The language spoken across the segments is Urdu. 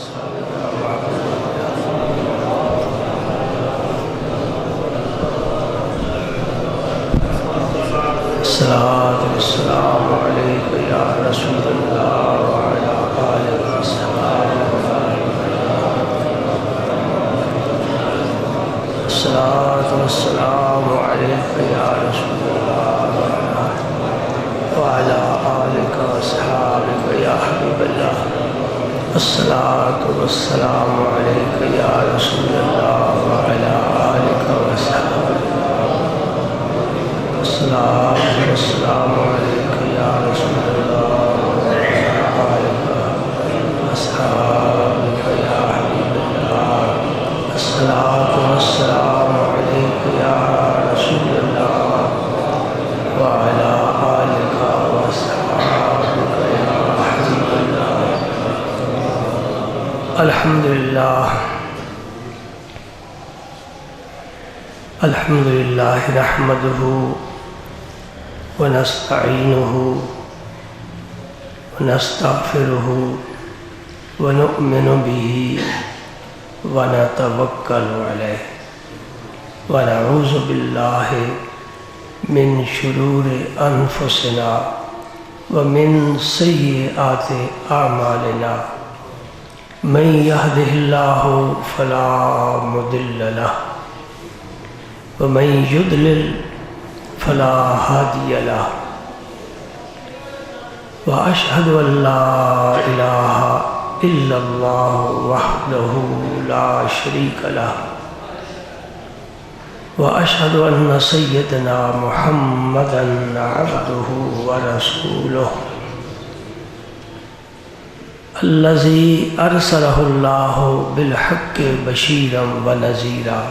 الصلاة والسلام عليك يا رسول الله وعلى آله وصحبه. الصلاة والسلام عليك يا رسول الله وعلى آلك وأصحابك يا حبيب الله. الصلاة والسلام عليك يا رسول الله وعلى آلك وأصحابك. الصلاة والسلام عليك يا رسول الله وعلى آلك وأصحابك يا حبيب الله. الصلاة والسلام عليك يا رسول الله وعلى آلك وأصحابك يا حبيب الله. الحمد لله الحمد لله نحمده ونستعينه ونستغفره ونؤمن به ونتوكل عليه ونعوذ بالله من شرور أنفسنا ومن سيئات أعمالنا. من يهده الله فلا مضل له ومن يضلل فلا هادي له. وأشهد أن لا إله إلا الله وحده لا شريك له. وأشهد أن سيدنا محمدًا عبده ورسوله الذي أرسله الله بالحق بشيرا ونذيرا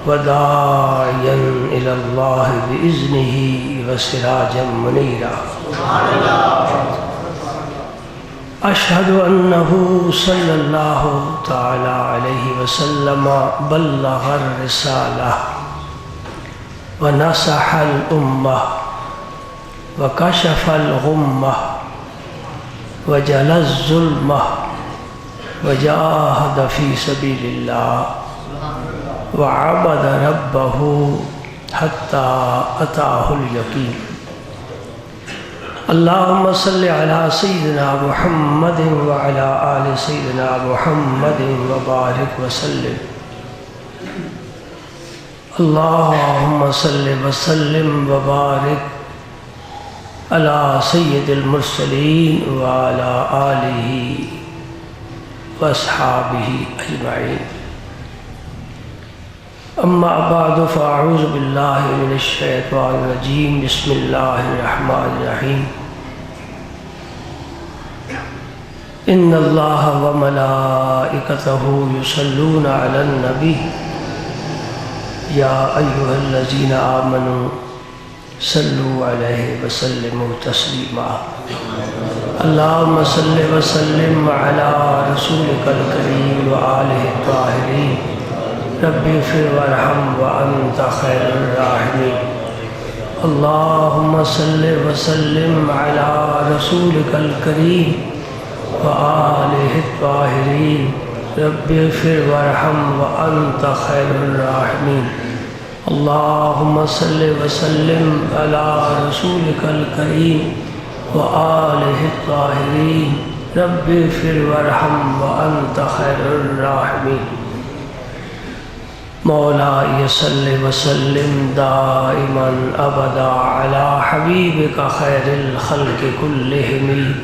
وداعيا إلى الله بإذنه وسراجا منيرا. أشهد أنه صلى الله تعالى عليه وسلم بلغ الرسالة ونصح الأمة وكشف الغمة وجلى الظلمة وجاهد في سبيل الله وعبد ربه حتى أتاه اليقين. اللهم صل على سيدنا محمد وعلى آل سيدنا محمد وبارك وسلم. اللهم صل وسلم وبارك على سيد المرسلين وعلى آله وأصحابه أجمعين. أما بعد فأعوذ بالله من الشيطان الرجيم. بسم الله الرحمن الرحيم. إن الله وملائكته يصلون على النبي يا أيها الذين آمنوا صلوا عليه وسلموا تسليما. اللهم صل وسلم على رسولك الكريم وآله الطاهرين. رب اغفر وارحم وأنت خير الراحمين. اللهم صل وسلم على رسولك الكريم وآله الطاهرين. رب اغفر وارحم وأنت خير الراحمين. اللهم صل وسلم على رسولك الكريم وآله الطاهرين. رب اغفر وارحم وأنت خير الراحمين. مولاي صل وسلم دائما أبدا على حبيبك خير الخلق كلهم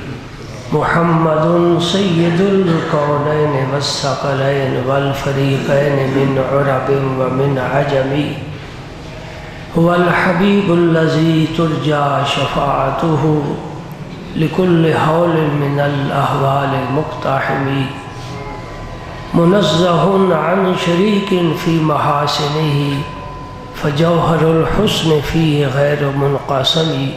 محمد سيد الكونين والثقلين والفريقين من عرب ومن عجم. هو الحبيب الذي ترجى شفاعته لكل هول من الأهوال مقتحم. منزه عن شريك في محاسنه فجوهر الحسن فيه غير منقسم.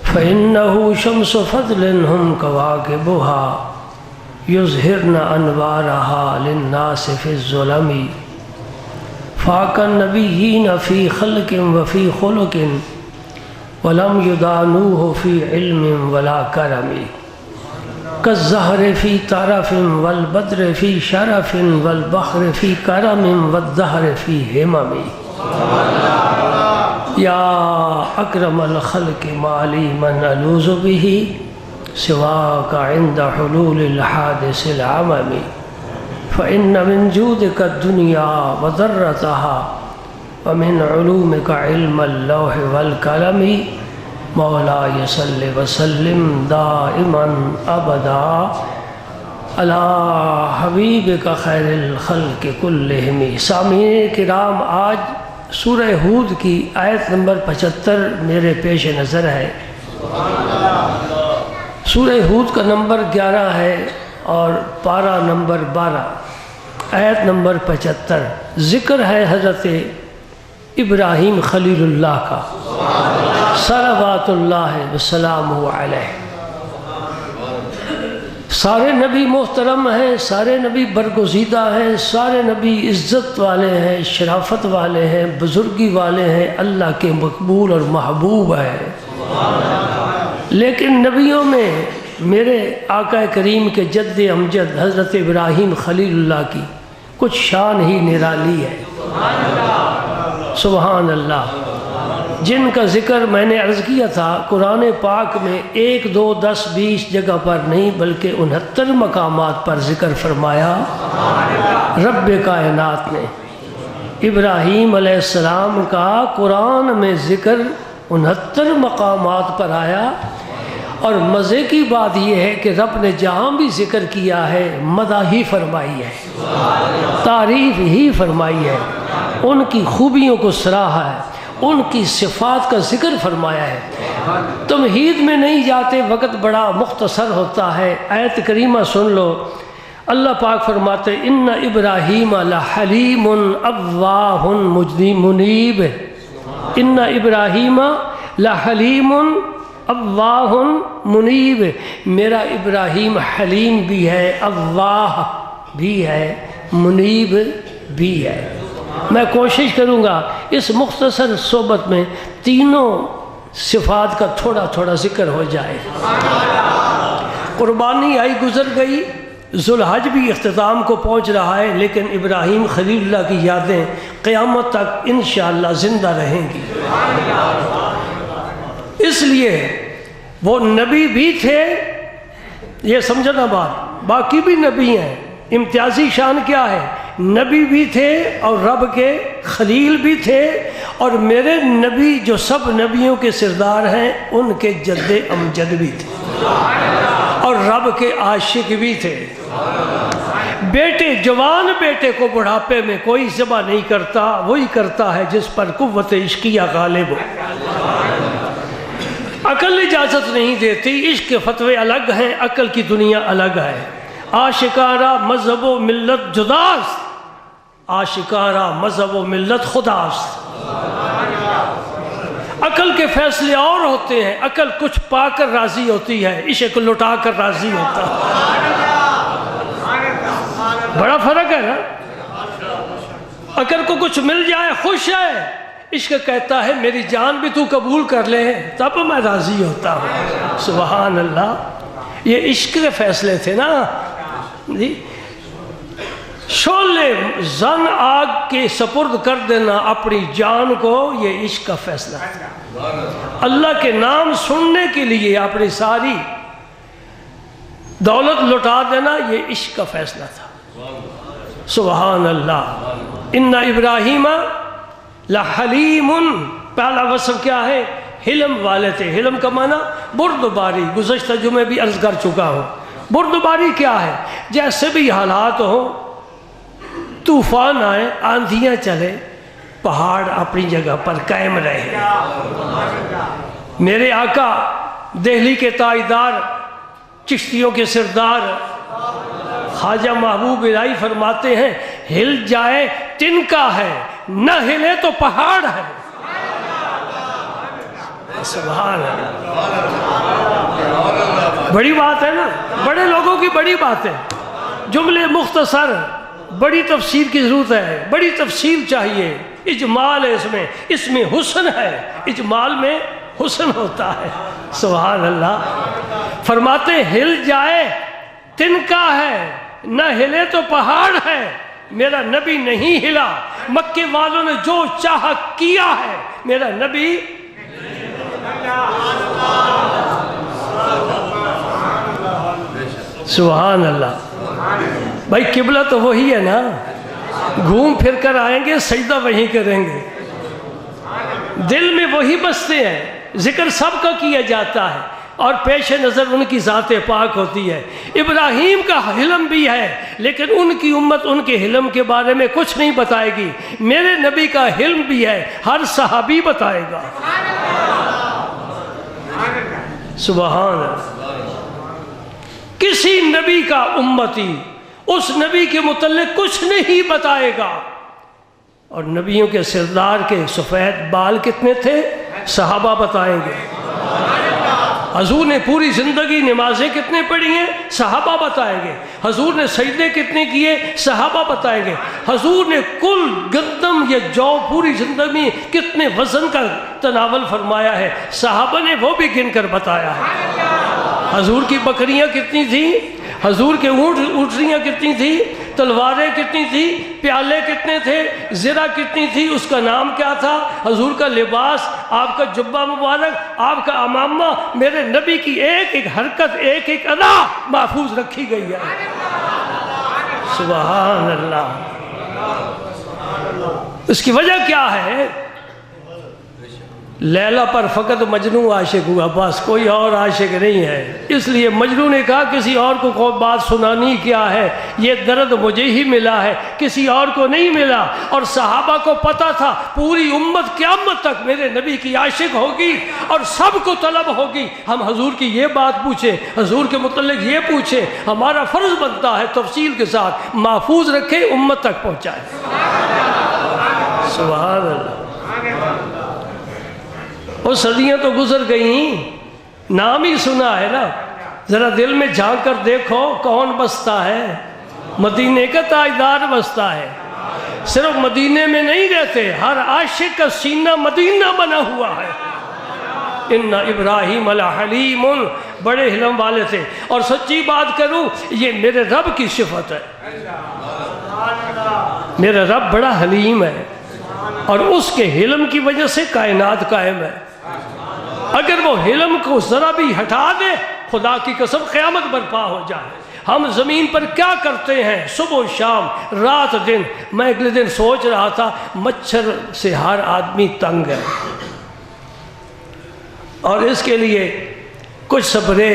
فإنه شمس فضل هم كواكبها يظهرن أنوارها للناس في الظلم. فاق النبيين في خلق وفي خلق ولم يدانوه في علم ولا کرم. كالزهر في طرف والبدر في شرف والبحر في كرم والدهر في همم يا أكرم الخلق ما لي من ألوذ به سواك عند حلول الحادث العمم فإن من جودك الدنيا وذرتها ومن علومك علم اللوح والقلم مولاي صل وسلم دائما ابدا على حبیبک خیر الخلق کلہم۔ سامعین کرام، آج سورہ ہود کی آیت نمبر 75 میرے پیش نظر ہے۔ سورہ ہود کا نمبر 11 ہے اور پارہ نمبر 12، آیت نمبر 75۔ ذکر ہے حضرت ابراہیم خلیل اللہ کا، صلوات اللہ وسلامہ علیہ۔ سارے نبی محترم ہیں، سارے نبی برگزیدہ ہیں، سارے نبی عزت والے ہیں، شرافت والے ہیں، بزرگی والے ہیں، اللہ کے مقبول اور محبوب ہیں۔ لیکن نبیوں میں میرے آقا کریم کے جد امجد حضرت ابراہیم خلیل اللہ کی کچھ شان ہی نرالی ہے، سبحان اللہ، جن کا ذکر میں نے عرض کیا تھا قرآن پاک میں 1 2 10 20 جگہ پر نہیں بلکہ 69 مقامات پر ذکر فرمایا رب کائنات نے۔ ابراہیم علیہ السلام کا قرآن میں ذکر 69 مقامات پر آیا، اور مزے کی بات یہ ہے کہ رب نے جہاں بھی ذکر کیا ہے مدح ہی فرمائی ہے، تعریف ہی فرمائی ہے، ان کی خوبیوں کو سراہا ہے، ان کی صفات کا ذکر فرمایا ہے۔ تمہید میں نہیں جاتے، وقت بڑا مختصر ہوتا ہے۔ آیت کریمہ سن لو، اللہ پاک فرماتے ان ابراہیم لحلیم اواہ منیب، ان ابراہیم لحلیم اواہ منیب، میرا ابراہیم حلیم بھی ہے، اواہ بھی ہے، منیب بھی ہے۔ میں کوشش کروں گا اس مختصر صحبت میں تینوں صفات کا تھوڑا تھوڑا ذکر ہو جائے۔ قربانی آئی گزر گئی، ذوالحج بھی اختتام کو پہنچ رہا ہے، لیکن ابراہیم خلیل اللہ کی یادیں قیامت تک انشاءاللہ زندہ رہیں گی۔ اس لیے وہ نبی بھی تھے، یہ سمجھنا بات، باقی بھی نبی ہیں۔ امتیازی شان کیا ہے؟ نبی بھی تھے اور رب کے خلیل بھی تھے، اور میرے نبی جو سب نبیوں کے سردار ہیں ان کے جد امجد بھی تھے، اور رب کے عاشق بھی تھے۔ بیٹے، جوان بیٹے کو بڑھاپے میں کوئی ذبح نہیں کرتا، وہی کرتا ہے جس پر قوت عشقیہ غالب ہو۔ عقل اجازت نہیں دیتی، عشق کے فتوے الگ ہیں، عقل کی دنیا الگ ہے۔ عاشقارہ مذہب و ملت جداست، عاشقارہ مذہب و ملت خداست۔ عقل کے فیصلے اور ہوتے ہیں، عقل کچھ پا کر راضی ہوتی ہے، عشق لٹا کر راضی ہوتا ہے۔ بڑا فرق ہے نا، عقل کو کچھ مل جائے خوش ہے، عشق کہتا ہے میری جان بھی تو قبول کر لے تب میں راضی ہوتا ہوں۔ سبحان اللہ، یہ عشق کے فیصلے تھے نا جی۔ شعلے زن آگ کے سپرد کر دینا اپنی جان کو، یہ عشق کا فیصلہ تھا۔ اللہ کے نام سننے کے لیے اپنی ساری دولت لٹا دینا، یہ عشق کا فیصلہ تھا۔ سبحان اللہ۔ ان ابراہیم لحلیم، پہلا وصف کیا ہے؟ حلم والے تھے۔ حلم کا معنی بردباری، گزشتہ جمعے بھی عرض کر چکا ہوں۔ بردباری کیا ہے؟ جیسے بھی حالات ہوں، طوفان آئے، آندھیاں چلے، پہاڑ اپنی جگہ پر قائم رہے۔ میرے آقا دہلی کے تاجدار، چشتیوں کے سردار خواجہ محبوب الہی فرماتے ہیں ہل جائے تنکا ہے، نہ ہلے تو پہاڑ ہے۔ سبحان اللہ، بڑی بات ہے نا، بڑے لوگوں کی بڑی بات ہے۔ جملے مختصر، بڑی تفسیر کی ضرورت ہے، بڑی تفصیل چاہیے۔ اجمال ہے اس میں حسن ہے، اجمال میں حسن ہوتا ہے۔ سبحان اللہ۔ فرماتے ہل جائے تنکا ہے نہ ہلے تو پہاڑ ہے، میرا نبی نہیں ہلا۔ مکے والوں نے جو چاہا کیا ہے، میرا نبی سبحان اللہ۔ بھائی قبلہ تو وہی ہے نا، گھوم پھر کر آئیں گے، سجدہ وہیں کریں گے، دل میں وہی بستے ہیں، ذکر سب کا کیا جاتا ہے اور پیش نظر ان کی ذات پاک ہوتی ہے۔ ابراہیم کا حلم بھی ہے، لیکن ان کی امت ان کے حلم کے بارے میں کچھ نہیں بتائے گی۔ میرے نبی کا حلم بھی ہے، ہر صحابی بتائے گا۔ سبحان اللہ۔ کسی نبی کا امتی اس نبی کے متعلق کچھ نہیں بتائے گا۔ اور نبیوں کے سردار کے سفید بال کتنے تھے، صحابہ بتائیں گے۔ حضور نے پوری زندگی نمازیں کتنے پڑھی ہیں، صحابہ بتائیں گے۔ حضور نے سجدے کتنے کیے، صحابہ بتائیں گے۔ حضور نے کل گندم یا جو پوری زندگی میں کتنے وزن کا تناول فرمایا ہے، صحابہ نے وہ بھی گن کر بتایا ہے۔ حضور کی بکریاں کتنی تھیں، حضور کے اونٹنیاں کتنی تھیں، تلواریں کتنی تھی، پیالے کتنے تھے، زرہ کتنی تھی، اس کا نام کیا تھا، حضور کا لباس، آپ کا جبہ مبارک، آپ کا امامہ، میرے نبی کی ایک ایک حرکت، ایک ایک ادا محفوظ رکھی گئی ہے۔ سبحان اللہ۔ اس کی وجہ کیا ہے؟ لیلا پر فقط مجنون عاشق ہوا، بس کوئی اور عاشق نہیں ہے۔ اس لیے مجنون نے کہا کسی اور کو کوئی بات سنانی کیا ہے، یہ درد مجھے ہی ملا ہے، کسی اور کو نہیں ملا۔ اور صحابہ کو پتا تھا پوری امت قیامت تک میرے نبی کی عاشق ہوگی اور سب کو طلب ہوگی ہم حضور کی یہ بات پوچھیں، حضور کے متعلق یہ پوچھیں۔ ہمارا فرض بنتا ہے تفصیل کے ساتھ محفوظ رکھے، امت تک پہنچائے۔ سبحان اللہ۔ وہ صدیاں تو گزر گئیں، نام ہی سنا ہے نا، ذرا دل میں جھانک کر دیکھو کون بستا ہے، مدینے کا تاجدار بستا ہے۔ صرف مدینے میں نہیں رہتے، ہر عاشق کا سینہ مدینہ بنا ہوا ہے۔ ان ابراہیم لحلیم، بڑے حلم والے تھے۔ اور سچی بات کروں، یہ میرے رب کی صفت ہے، میرا رب بڑا حلیم ہے اور اس کے حلم کی وجہ سے کائنات قائم ہے۔ اگر وہ حلم کو ذرا بھی ہٹا دے، خدا کی قسم قیامت برپا ہو جائے۔ ہم زمین پر کیا کرتے ہیں، صبح و شام، رات دن۔ میں اگلے دن سوچ رہا تھا مچھر سے ہر آدمی تنگ ہے، اور اس کے لیے کچھ سپرے،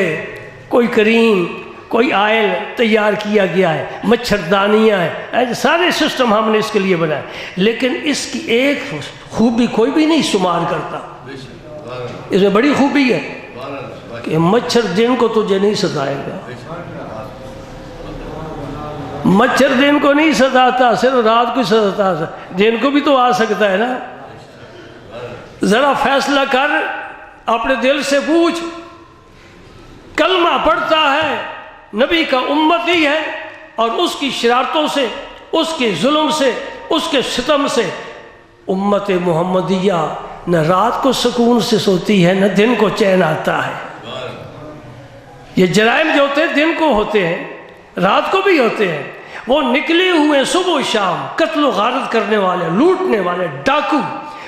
کوئی کریم، کوئی آئل تیار کیا گیا ہے، مچھردانیاں ہیں، سارے سسٹم ہم نے اس کے لیے بنائے، لیکن اس کی ایک خوبی کوئی بھی نہیں شمار کرتا۔ اس میں بڑی خوبی ہے کہ مچھر دن کو تجھے نہیں ستائے گا، مچھر دن کو نہیں ستاتا، صرف رات کو ستاتا ہے، دن کو بھی تو آ سکتا ہے نا۔ ذرا فیصلہ کر، اپنے دل سے پوچھ، کلمہ پڑھتا ہے، نبی کا امتی ہے، اور اس کی شرارتوں سے، اس کے ظلم سے، اس کے ستم سے امت محمدیہ نہ رات کو سکون سے سوتی ہے، نہ دن کو چین آتا ہے۔ یہ جرائم جو ہوتے ہیں دن کو ہوتے ہیں، رات کو بھی ہوتے ہیں۔ وہ نکلے ہوئے صبح و شام قتل و غارت کرنے والے، لوٹنے والے، ڈاکو،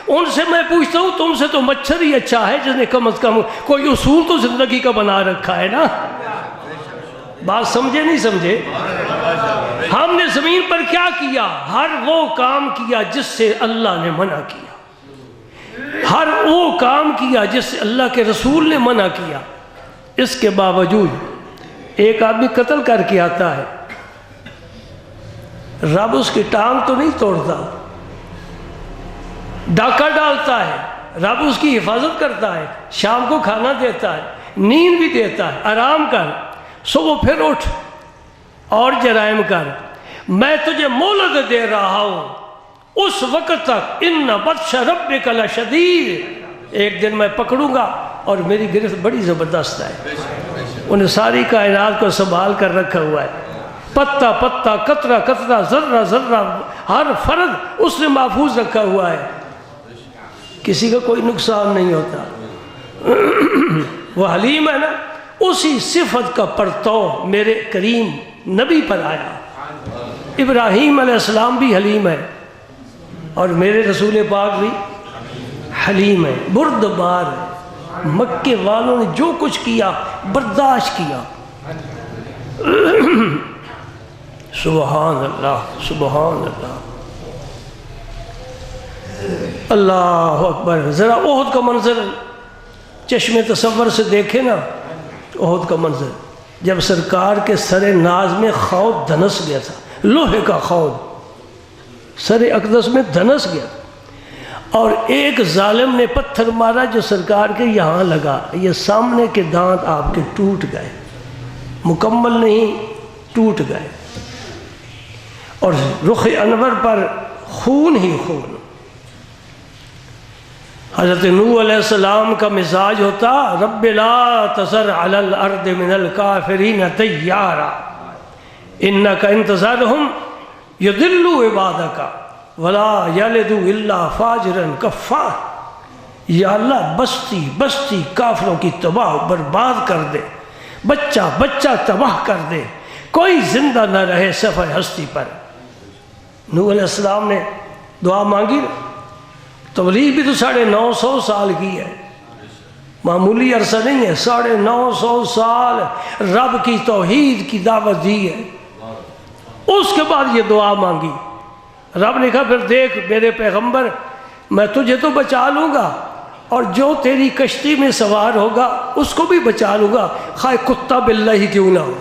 ان سے میں پوچھتا ہوں تم سے تو مچھر ہی اچھا ہے جس نے کم از کم کوئی اصول تو زندگی کا بنا رکھا ہے نا۔ بات سمجھے نہیں سمجھے؟ ہم نے زمین پر کیا کیا؟ ہر وہ کام کیا جس سے اللہ نے منع کیا، ہر وہ کام کیا جس سے اللہ کے رسول نے منع کیا۔ اس کے باوجود ایک آدمی قتل کر کے آتا ہے، رب اس کی ٹانگ تو نہیں توڑتا، ڈاکہ ڈالتا ہے، رب اس کی حفاظت کرتا ہے، شام کو کھانا دیتا ہے، نیند بھی دیتا ہے، آرام کر، صبح پھر اٹھ اور جرائم کر، میں تجھے مہلت دے رہا ہوں اس وقت تک، ان بطش ربک لشدید، ایک دن میں پکڑوں گا اور میری گرفت بڑی زبردست ہے۔ انہیں ساری کائنات کو سنبھال کر رکھا ہوا ہے، پتا پتا، قطرہ قطرہ، ذرہ ذرہ، ہر فرد اس نے محفوظ رکھا ہوا ہے، کسی کا کوئی نقصان نہیں ہوتا۔ وہ حلیم ہے نا، اسی صفت کا پرتو میرے کریم نبی پر آیا۔ ابراہیم علیہ السلام بھی حلیم ہے اور میرے رسول پاک بھی حلیم ہے، بردبار ہے۔ مکے والوں نے جو کچھ کیا برداشت کیا۔ سبحان اللہ، سبحان اللہ، اللہ اکبر۔ ذرا احد کا منظر چشم تصور سے دیکھے نا، احد کا منظر، جب سرکار کے سر ناز میں خود دھنس گیا تھا، لوہے کا خود سر اقدس میں دھنس گیا، اور ایک ظالم نے پتھر مارا جو سرکار کے یہاں لگا، یہ سامنے کے دانت آپ کے ٹوٹ گئے، مکمل نہیں، ٹوٹ گئے، اور رخ انور پر خون ہی خون۔ حضرت نوح علیہ السلام کا مزاج ہوتا رب لا تذر علی الارض من الکافرین دیارا انک ان تذرہم یضلوا عبادک ولا یلدوا الا فاجرا کفارا۔ یا اللہ بستی بستی کافروں کی تباہ برباد کر دے، بچہ بچہ تباہ کر دے، کوئی زندہ نہ رہے صفحہ ہستی پر۔ نوح علیہ السلام نے دعا مانگی، تبلیغ بھی تو 950 سال کی ہے، معمولی عرصہ نہیں ہے، 950 سال رب کی توحید کی دعوت دی ہے۔ اس کے بعد یہ دعا مانگی، رب نے کہا پھر دیکھ میرے پیغمبر، میں تجھے تو بچا لوں گا اور جو تیری کشتی میں سوار ہوگا اس کو بھی بچا لوں گا، خواہ کتا بلّہ ہی کیوں نہ ہو۔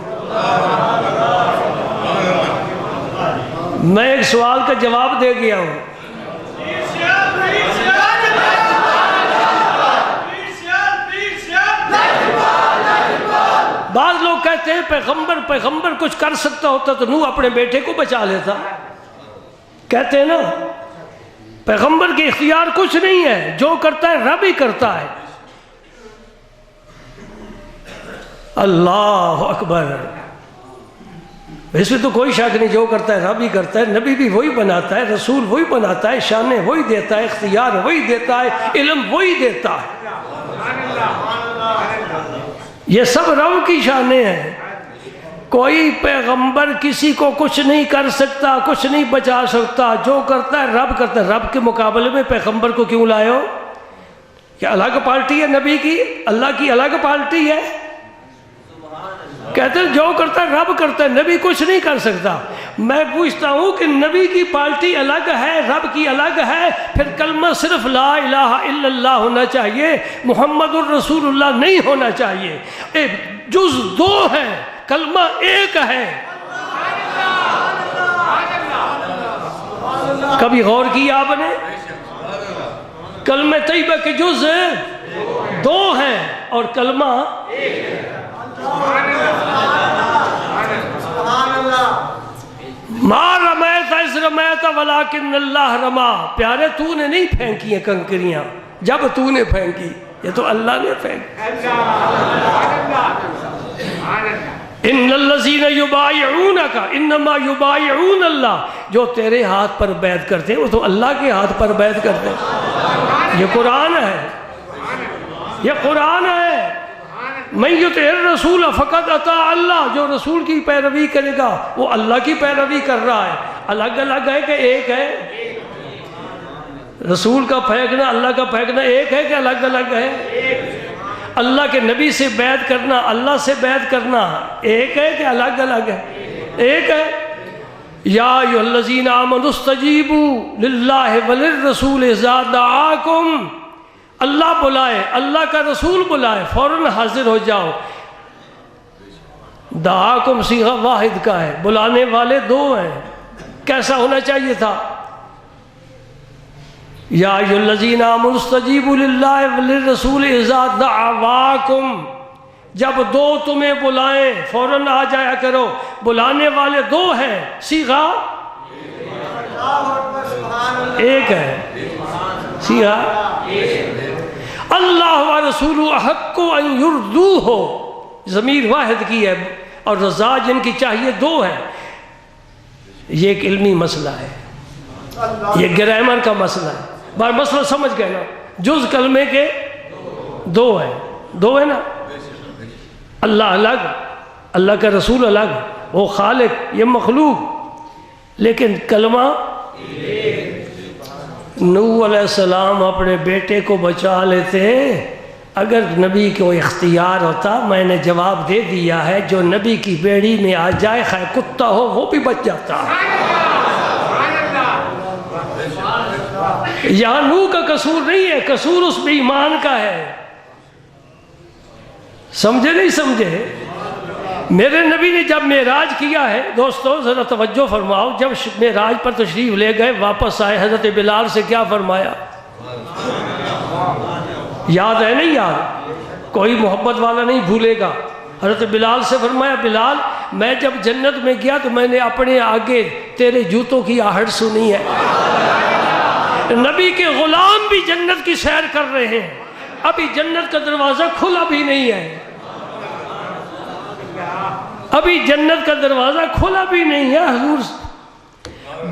میں ایک سوال کا جواب دے گیا ہوں، بعض لوگ کہتے ہیں پیغمبر کچھ کر سکتا ہوتا تو نوح اپنے بیٹے کو بچا لیتا، کہتے ہیں نا پیغمبر کے اختیار کچھ نہیں ہے، جو کرتا ہے رب ہی کرتا ہے۔ اللہ اکبر، اس میں تو کوئی شک نہیں، جو کرتا ہے رب ہی کرتا ہے، نبی بھی وہی بناتا ہے، رسول وہی بناتا ہے، شانیں وہی دیتا ہے، اختیار وہی دیتا ہے، علم وہی دیتا ہے، یہ سب رب کی شانیں ہیں۔ کوئی پیغمبر کسی کو کچھ نہیں کر سکتا، کچھ نہیں بچا سکتا، جو کرتا ہے رب کرتا ہے۔ رب کے مقابلے میں پیغمبر کو کیوں لائے ہو؟ کیا الگ پارٹی ہے نبی کی؟ اللہ کی الگ پارٹی ہے؟ کہتے ہیں جو کرتا ہے رب کرتا ہے، نبی کچھ نہیں کر سکتا۔ میں پوچھتا ہوں کہ نبی کی پارٹی الگ ہے، رب کی الگ ہے، پھر کلمہ صرف لا الہ الا اللہ ہونا چاہیے، محمد الرسول اللہ نہیں ہونا چاہیے۔ جز دو ہے، کلمہ ایک ہے۔ کبھی غور کیا آپ نے؟ کلمہ طیبہ کے جز دو ہیں اور کلمہ ایک ہے۔ ما رمیت اذ رمیت ولکن اللہ رما۔ پیارے تو نے نہیں پھینکی ہیں کنکریاں، جب تو نے پھینکی، یہ تو اللہ نے پھینکی۔ ان الذین یبایعونک انما یبایعون اللہ، جو تیرے ہاتھ پر بیعت کرتے ہیں وہ تو اللہ کے ہاتھ پر بیعت کرتے ہیں۔ یہ قرآن ہے، یہ قرآن ہے۔ من یطع الرسول فقد اطاع اللہ، جو رسول کی پیروی کرے گا وہ اللہ کی پیروی کر رہا ہے۔ الگ الگ ہے کہ ایک ہے؟ رسول کا پھینکنا اللہ کا پھینکنا ایک ہے کہ الگ الگ ہے؟ اللہ کے نبی سے بیعت کرنا، اللہ سے بیعت کرنا ایک ہے کہ الگ الگ ہے؟ ایک ہے۔ یا ایھا الذین آمنوا استجیبوا للہ وللرسول اذا دعاکم، اللہ بلائے، اللہ کا رسول بلائے، فوراً حاضر ہو جاؤ۔ دعاکم صیغہ واحد کا ہے، بلانے والے دو ہیں۔ کیسا ہونا چاہیے تھا؟ یا ایھا الذین آمنوا استجیبوا للہ وللرسول اذا دعواکم، جب دو تمہیں بلائیں فوراً آ جایا کرو۔ بلانے والے دو ہیں، صیغہ ایک ہے، صیغہ اللہ و رسول احق ان یردوہ، ضمیر واحد کی ہے اور رضا جن کی چاہیے دو ہے۔ یہ ایک علمی مسئلہ ہے، یہ گرامر کا مسئلہ ہے۔ بار مسئلہ سمجھ گئے نا؟ جز کلمے کے دو ہیں، دو ہے نا؟ اللہ الگ، اللہ کا رسول الگ، وہ خالق یہ مخلوق، لیکن کلمہ نوح علیہ السلام اپنے بیٹے کو بچا لیتے۔ اگر نبی کو اختیار ہوتا، میں نے جواب دے دیا ہے، جو نبی کی بیڑی میں آ جائے خواہ کتا ہو وہ بھی بچ جاتا۔ یہاں نوح کا قصور نہیں ہے، قصور اس میں ایمان کا ہے۔ سمجھے نہیں سمجھے؟ میرے نبی نے جب معراج کیا ہے، دوستو ذرا توجہ فرماؤ، جب معراج پر تشریف لے گئے واپس آئے، حضرت بلال سے کیا فرمایا؟ یاد ہے نہیں یاد؟ کوئی محبت والا نہیں بھولے گا۔ حضرت بلال سے فرمایا بلال میں جب جنت میں گیا تو میں نے اپنے آگے تیرے جوتوں کی آہٹ سنی ہے۔ نبی کے غلام بھی جنت کی سیر کر رہے ہیں، ابھی جنت کا دروازہ کھلا بھی نہیں ہے، ابھی جنت کا دروازہ کھلا بھی نہیں ہے۔ حضور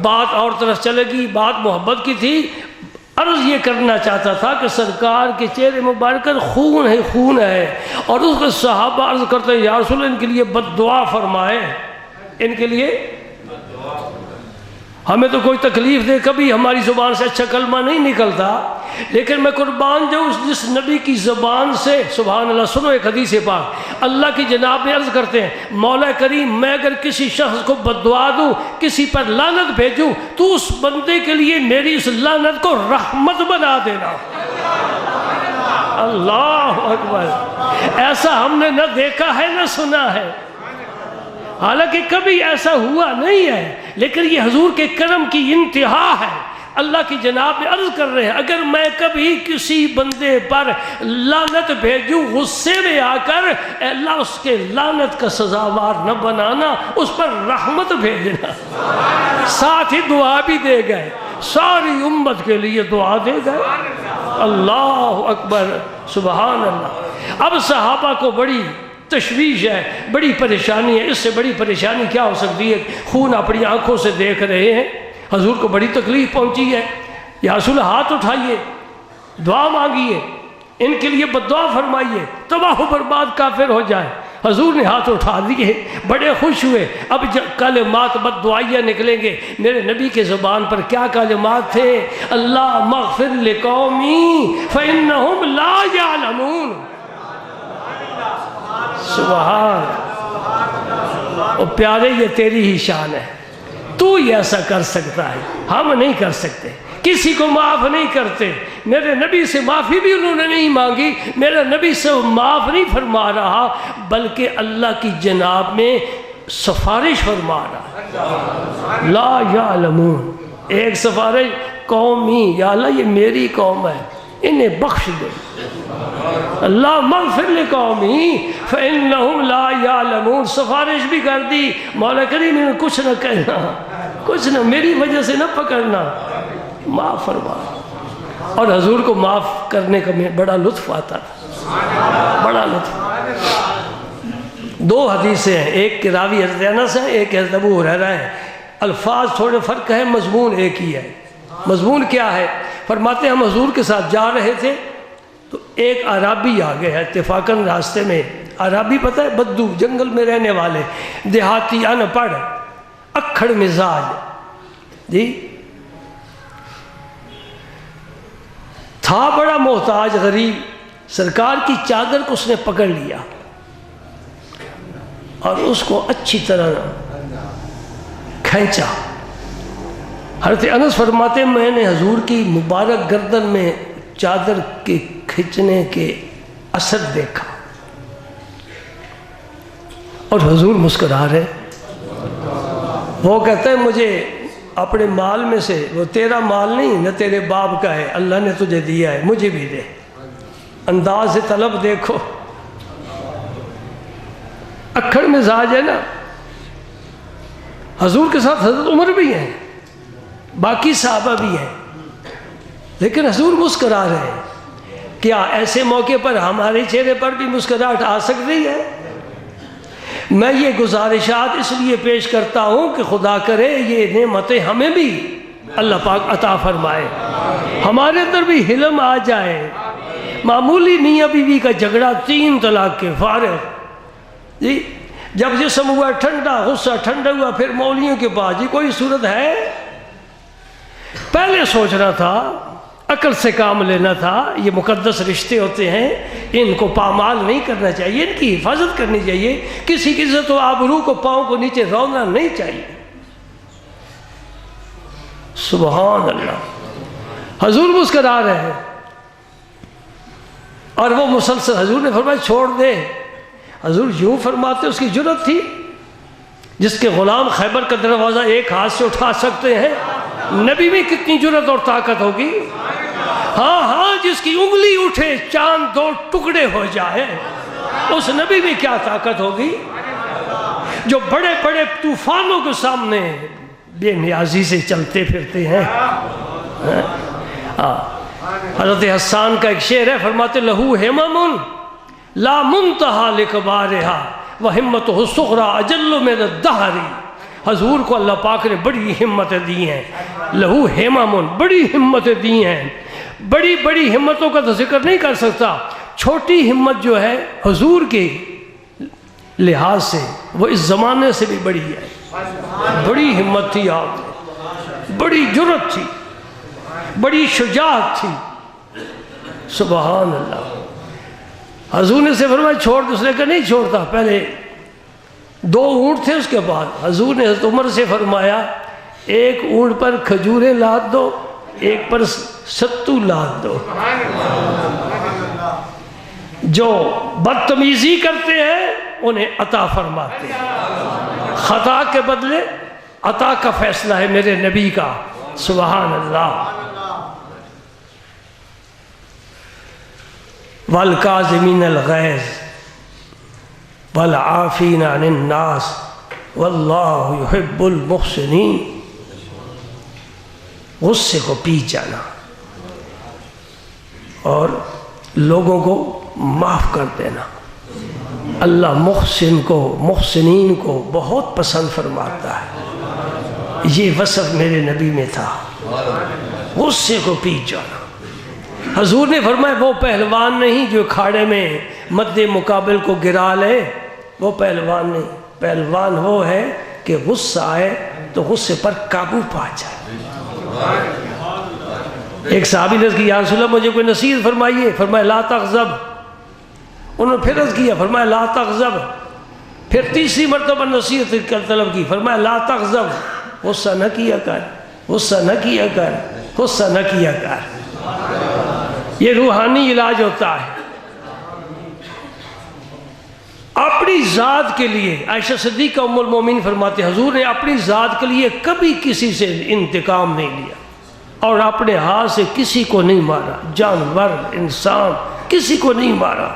بات اور طرف چلے گی، بات محبت کی تھی۔ عرض یہ کرنا چاہتا تھا کہ سرکار کے چہرے مبارک خون ہے، خون ہے، اور اس کے صحابہ عرض کرتے ہیں یا رسول اللہ ان کے لیے بد دعا فرمائے، ان کے لیے ہمیں تو کوئی تکلیف دے کبھی ہماری زبان سے اچھا کلمہ نہیں نکلتا، لیکن میں قربان جاؤں جس نبی کی زبان سے، سبحان اللہ، سنو ایک حدیث پاک، اللہ کی جناب میں عرض کرتے ہیں مولا کریم میں اگر کسی شخص کو بد دعا دوں، کسی پر لعنت بھیجوں، تو اس بندے کے لیے میری اس لعنت کو رحمت بنا دینا۔ اللہ اکبر، ایسا ہم نے نہ دیکھا ہے نہ سنا ہے، حالانکہ کبھی ایسا ہوا نہیں ہے، لیکن یہ حضور کے کرم کی انتہا ہے۔ اللہ کی جناب میں عرض کر رہے ہیں اگر میں کبھی کسی بندے پر لعنت بھیجوں غصے میں آ کر، اے اللہ اس کے لعنت کا سزاوار نہ بنانا، اس پر رحمت بھیجنا۔ ساتھ ہی دعا بھی دے گئے، ساری امت کے لیے دعا دے گئے۔ اللہ اکبر، سبحان اللہ۔ اب صحابہ کو بڑی تشویش ہے، بڑی پریشانی ہے، اس سے بڑی پریشانی کیا ہو سکتی ہے؟ خون اپنی آنکھوں سے دیکھ رہے ہیں، حضور کو بڑی تکلیف پہنچی ہے، یا رسول ہاتھ اٹھائیے، دعا مانگیے، ان کے لیے بد دعا فرمائیے، تباہ و برباد کافر ہو جائے۔ حضور نے ہاتھ اٹھا دیے، بڑے خوش ہوئے۔ اب کلمات بد دعائیاں نکلیں گے، میرے نبی کے زبان پر کیا کلمات تھے؟ اللہ مغفر لقومی فإنہم لا یعلمون۔ سبحان، او پیارے یہ تیری ہی شان ہے، تو ہی ایسا کر سکتا ہے، ہم نہیں کر سکتے، کسی کو معاف نہیں کرتے۔ میرے نبی سے معافی بھی انہوں نے نہیں مانگی، میرے نبی سے معاف نہیں فرما رہا، بلکہ اللہ کی جناب میں سفارش فرما رہا۔ لا یعلمون، ایک سفارش قومی، یا اللہ یہ میری قوم ہے، انہیں بخش دے۔ اللہ مغفر لقومی فإنہم لا یعلمون، سفارش بھی کر دی، مولا کریم نے کچھ نہ کہنا، کچھ نہ، میری وجہ سے نہ پکڑنا، معاف فرما۔ اور حضور کو معاف کرنے کا میں بڑا لطف آتا تھا، بڑا لطف۔ دو حدیثیں ہیں، ایک کے راوی حضرت انس ہے، ایک حضرت ابو ہریرہ ہے، الفاظ تھوڑے فرق ہے، مضمون ایک ہی ہے۔ مضمون کیا ہے؟ فرماتے ہیں ہم حضور کے ساتھ جا رہے تھے تو ایک عرابی آ گیا ہے اتفاقاً راستے میں۔ عرابی پتہ ہے بدو، جنگل میں رہنے والے، دیہاتی، ان پڑھ، اکھڑ مزاج، جی تھا بڑا محتاج غریب۔ سرکار کی چادر کو اس نے پکڑ لیا اور اس کو اچھی طرح کھینچا۔ حضرت انس فرماتے میں نے حضور کی مبارک گردن میں چادر کے کھینچنے کے اثر دیکھا اور حضور مسکرا رہے۔ وہ کہتا ہے مجھے اپنے مال میں سے، وہ تیرا مال نہیں نہ تیرے باپ کا ہے، اللہ نے تجھے دیا ہے، مجھے بھی دے۔ انداز طلب دیکھو، اکھڑ مزاج ہے نا۔ حضور کے ساتھ حضرت عمر بھی ہیں، باقی صحابہ بھی ہیں، لیکن حضور مسکرا رہے ہیں۔ کیا ایسے موقع پر ہمارے چہرے پر بھی مسکراہٹ آ سکتی ہے؟ میں یہ گزارشات اس لیے پیش کرتا ہوں کہ خدا کرے یہ نعمتیں ہمیں بھی اللہ پاک عطا فرمائے، ہمارے اندر بھی حلم آ جائے۔ معمولی میاں بیوی کا جھگڑا 3 طلاق کے فارغ، جی جب جسم ہوا ٹھنڈا، غصہ ٹھنڈا ہوا، پھر مولویوں کے پاس جی کوئی صورت ہے؟ پہلے سوچنا تھا، عقل سے کام لینا تھا، یہ مقدس رشتے ہوتے ہیں، ان کو پامال نہیں کرنا چاہیے، ان کی حفاظت کرنی چاہیے، کسی کی عزت و آبرو کو پاؤں کو نیچے رونا نہیں چاہیے۔ سبحان اللہ۔ حضور مسکرا رہے ہیں اور وہ مسلسل، حضور نے فرمایا چھوڑ دے۔ حضور یوں فرماتے، اس کی جرت تھی؟ جس کے غلام خیبر کا دروازہ ایک ہاتھ سے اٹھا سکتے ہیں، نبی میں کتنی جرت اور طاقت ہوگی؟ ہاں ہاں، جس کی انگلی اٹھے چاند دو ٹکڑے ہو جائے، اس نبی میں کیا طاقت ہوگی؟ جو بڑے بڑے طوفانوں کے سامنے بے نیازی سے چلتے پھرتے ہیں۔ حضرت حسان کا ایک شعر ہے، فرماتے لہو ہمم لا منتہا لکبارہا وہمتہ الصغریٰ اجل من الدہر۔ حضور کو اللہ پاک نے بڑی ہمتیں دی ہیں، لہو ہمم، بڑی ہمتیں دی ہیں۔ بڑی بڑی ہمتوں کا تو ذکر نہیں کر سکتا، چھوٹی ہمت جو ہے حضور کے لحاظ سے وہ اس زمانے سے بھی بڑی ہے۔ بڑی ہمت تھی آپ میں، بڑی جرت تھی، بڑی شجاعت تھی۔ سبحان اللہ۔ حضور نے سے فرمایا چھوڑ، دوسرے کا نہیں چھوڑتا۔ پہلے 2 اونٹ تھے، اس کے بعد حضور نے حضرت عمر سے فرمایا ایک اونٹ پر کھجوریں لاد دو، ایک پر ستو لاد دو۔ جو بدتمیزی کرتے ہیں انہیں عطا فرماتے ہیں، خطا کے بدلے عطا کا فیصلہ ہے میرے نبی کا۔ سبحان اللہ۔ وَالْكَاظِمِينَ الْغَيْظَ وَالْعَافِينَ عَنِ النَّاسِ وَاللَّهُ يُحِبُّ الْمُحْسِنِينَ۔ غصے کو پی جانا اور لوگوں کو معاف کر دینا، اللہ محسن کو، محسنین کو بہت پسند فرماتا ہے۔ یہ وصف میرے نبی میں تھا، غصے کو پی جانا۔ حضور نے فرمایا وہ پہلوان نہیں جو کھاڑے میں مد مقابل کو گرا لے، وہ پہلوان نہیں، پہلوان وہ ہے کہ غصہ آئے تو غصے پر قابو پا جائے۔ ایک صحابی نے کہا یا رسول اللہ مجھے کوئی نصیحت فرمائیے، فرمایا لا تغضب۔ انہوں نے پھر عرض کیا، فرمایا لا تغضب۔ پھر تیسری مرتبہ نصیحت طلب کی، فرمایا لا تغضب، غصہ نہ کیا کر، غصہ نہ کیا کر، غصہ نہ کیا کر۔ یہ روحانی علاج ہوتا ہے۔ اپنی ذات کے لیے، عائشہ صدیقہ ام المومنین فرماتے حضور نے اپنی ذات کے لیے کبھی کسی سے انتقام نہیں لیا اور اپنے ہاتھ سے کسی کو نہیں مارا، جانور انسان کسی کو نہیں مارا،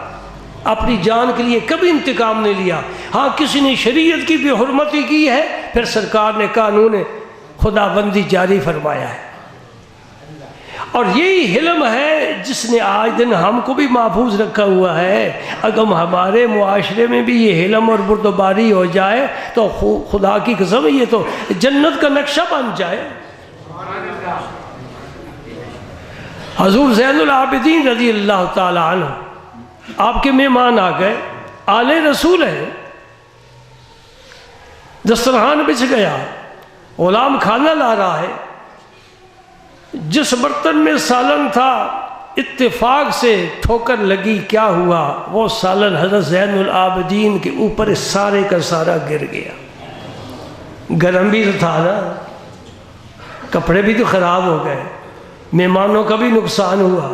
اپنی جان کے لیے کبھی انتقام نہیں لیا۔ ہاں کسی نے شریعت کی بھی حرمتی کی ہے، پھر سرکار نے قانون خدا بندی جاری فرمایا ہے۔ اور یہی حلم ہے جس نے آج دن ہم کو بھی محفوظ رکھا ہوا ہے۔ اگر ہمارے معاشرے میں بھی یہ حلم اور بردباری ہو جائے تو خدا کی قسم یہ تو جنت کا نقشہ بن جائے۔ حضور زین العابدین رضی اللہ تعالی عنہ آپ کے مہمان آ گئے، آل رسول ہیں، دسترخوان بچھ گیا، غلام کھانا لا رہا ہے، جس برتن میں سالن تھا اتفاق سے ٹھوکر لگی، کیا ہوا؟ وہ سالن حضرت زین العابدین کے اوپر سارے کا سارا گر گیا۔ گرم بھی تو تھا نا، کپڑے بھی تو خراب ہو گئے، مہمانوں کا بھی نقصان ہوا۔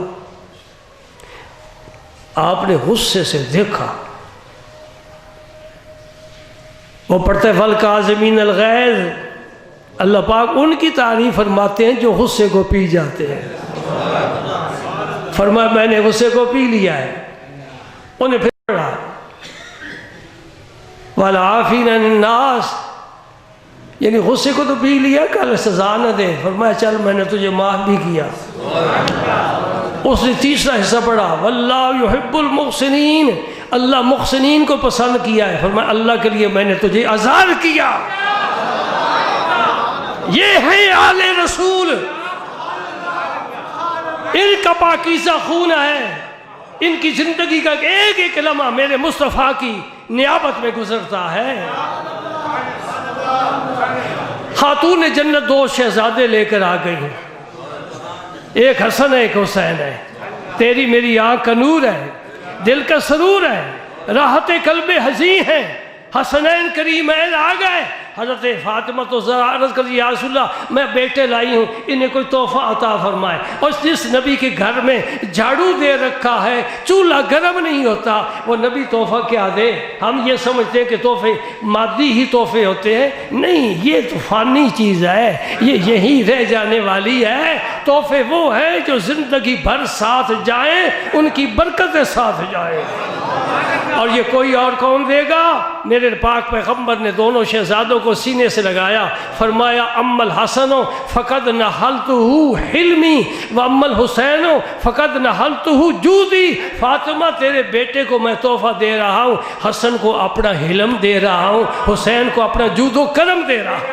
آپ نے غصے سے دیکھا، وہ پڑھتے وَالْكَاظِمِينَ الْغَيْظَ، اللہ پاک ان کی تعریف فرماتے ہیں جو غصے کو پی جاتے ہیں۔ فرمایا میں نے غصے کو پی لیا ہے۔ انہیں پھر پڑھا وَالْعَافِينَ عَنِ النَّاسِ، یعنی غصے کو تو پی لیا، کل سزا نہ دے۔ فرمایا چل میں نے تجھے معاف بھی کیا۔ اس نے تیسرا حصہ پڑھا وَاللَّهُ يُحِبُّ الْمُحْسِنِينَ، اللہ محسنین کو پسند کیا ہے۔ فرمایا اللہ کے لیے میں نے تجھے آزاد کیا۔ یہ ہے آل رسول، ان کا پاکیزہ خون ہے، ان کی زندگی کا ایک ایک لمحہ میرے مصطفیٰ کی نیابت میں گزرتا ہے۔ خاتون جنت دو شہزادے لے کر آ گئی ہیں، ایک حسن ہے ایک حسین ہے، تیری میری آنکھ کا نور ہے، دل کا سرور ہے، راحت قلب حزین ہے، حسنین کریمین آ گئے۔ حضرت فاطمہ تو ذرا عرض کر یا رسول اللہ میں بیٹے لائی ہوں، انہیں کوئی تحفہ عطا فرمائے۔ اور جس نبی کے گھر میں جھاڑو دے رکھا ہے، چولہا گرم نہیں ہوتا، وہ نبی تحفہ کیا دے؟ ہم یہ سمجھتے ہیں کہ تحفے مادی ہی تحفے ہوتے ہیں، نہیں، یہ تو فانی چیز ہے، یہ یہی رہ جانے والی ہے۔ تحفے وہ ہیں جو زندگی بھر ساتھ جائیں، ان کی برکتیں ساتھ جائیں۔ اور یہ کوئی اور کون دے گا؟ میرے پاک پیغمبر نے دونوں شہزادوں کو سینے سے لگایا، فرمایا اما الحسن فقد نحلتہ حلمی واما الحسین فقد نحلتہ جودی۔ فاطمہ تیرے بیٹے کو میں تحفہ دے رہا ہوں، حسن کو اپنا حلم دے رہا ہوں، حسین کو اپنا جود و کرم دے رہا ہوں۔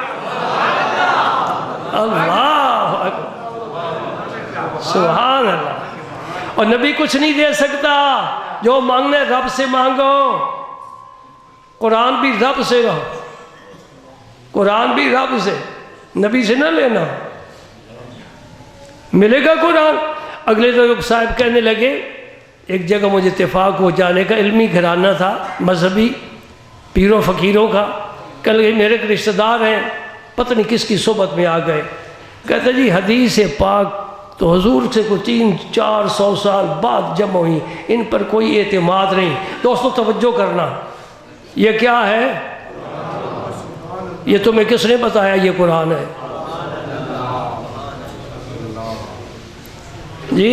اللہ اکبر، سبحان اللہ۔ اور نبی کچھ نہیں دے سکتا، جو مانگنا ہے رب سے مانگو۔ قرآن بھی رب سے رہو، قرآن بھی رب سے، نبی سے نہ لینا، ملے گا قرآن۔ اگلے دن صاحب کہنے لگے، ایک جگہ مجھے اتفاق ہو جانے کا، علمی گھرانہ تھا مذہبی پیروں فقیروں کا، کہنے لگے میرے ایک رشتہ دار ہیں، پتہ نہیں کس کی صحبت میں آ گئے، کہتے جی حدیث پاک تو حضور سے کوئی 300-400 سال بعد جمع ہوئی، ان پر کوئی اعتماد نہیں۔ دوستو توجہ کرنا، یہ کیا ہے؟ یہ تمہیں کس نے بتایا یہ قرآن ہے؟ جی،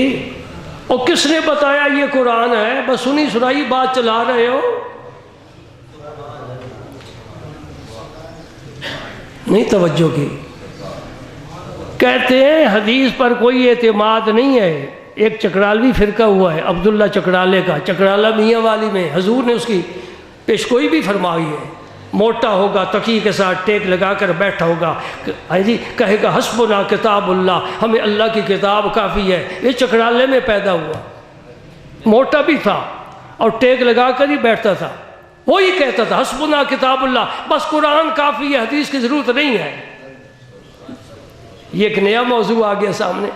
اور کس نے بتایا یہ قرآن ہے؟ بس سنی سنائی بات چلا رہے ہو، نہیں توجہ کی۔ کہتے ہیں حدیث پر کوئی اعتماد نہیں ہے۔ ایک چکرالوی فرقہ ہوا ہے عبداللہ چکرالے کا، چکرالہ میاں والی میں حضور نے اس کی پیشگوئی بھی فرمائی ہے۔ موٹا ہوگا، تقی کے ساتھ ٹیک لگا کر بیٹھا ہوگا، جی کہے گا حسبنا کتاب اللہ، ہمیں اللہ کی کتاب کافی ہے۔ یہ چکرالے میں پیدا ہوا، موٹا بھی تھا اور ٹیک لگا کر ہی بیٹھتا تھا، وہی کہتا تھا حسبنا کتاب اللہ، بس قرآن کافی ہے، حدیث کی ضرورت نہیں ہے۔ یہ ایک نیا موضوع آ گیا سامنے۔